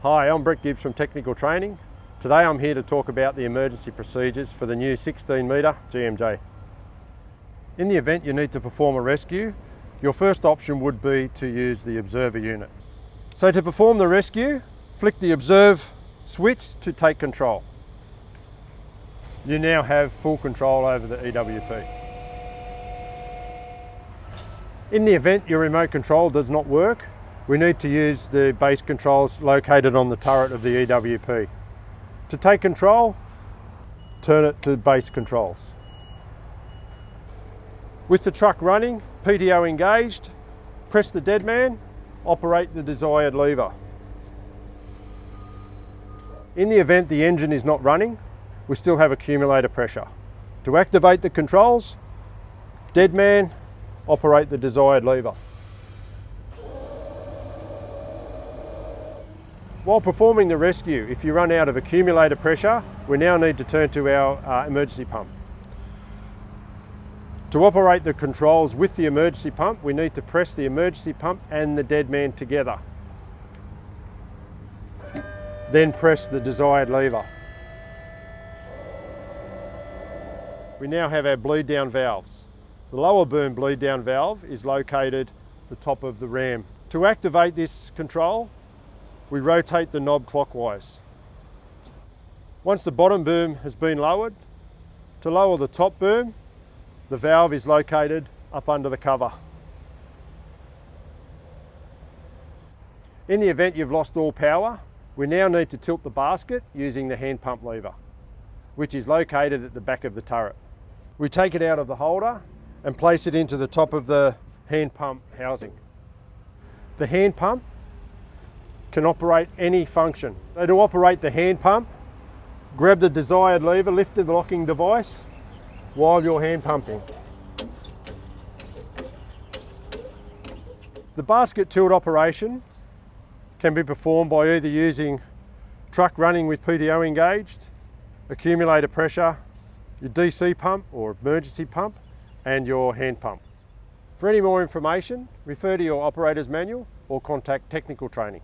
Hi, I'm Brett Gibbs from Technical Training. Today I'm here to talk about the emergency procedures for the new 16 metre GMJ. In the event you need to perform a rescue, your first option would be to use the observer unit. So to perform the rescue, flick the observe switch to take control. You now have full control over the EWP. In the event your remote control does not work, we need to use the base controls located on the turret of the EWP. To take control, turn it to base controls. With the truck running, PTO engaged, press the dead man, operate the desired lever. In the event the engine is not running, we still have accumulator pressure. To activate the controls, dead man, operate the desired lever. While performing the rescue, if you run out of accumulator pressure, we now need to turn to our emergency pump. To operate the controls with the emergency pump, we need to press the emergency pump and the dead man together. Then press the desired lever. We now have our bleed down valves. The lower boom bleed down valve is located at the top of the ram. To activate this control, we rotate the knob clockwise. Once the bottom boom has been lowered, to lower the top boom, the valve is located up under the cover. In the event you've lost all power, we now need to tilt the basket using the hand pump lever, which is located at the back of the turret. We take it out of the holder and place it into the top of the hand pump housing. The hand pump can operate any function. So to operate the hand pump, grab the desired lever, lift the locking device while you're hand pumping. The basket tilt operation can be performed by either using truck running with PTO engaged, accumulator pressure, your DC pump or emergency pump, and your hand pump. For any more information, refer to your operator's manual or contact Technical Training.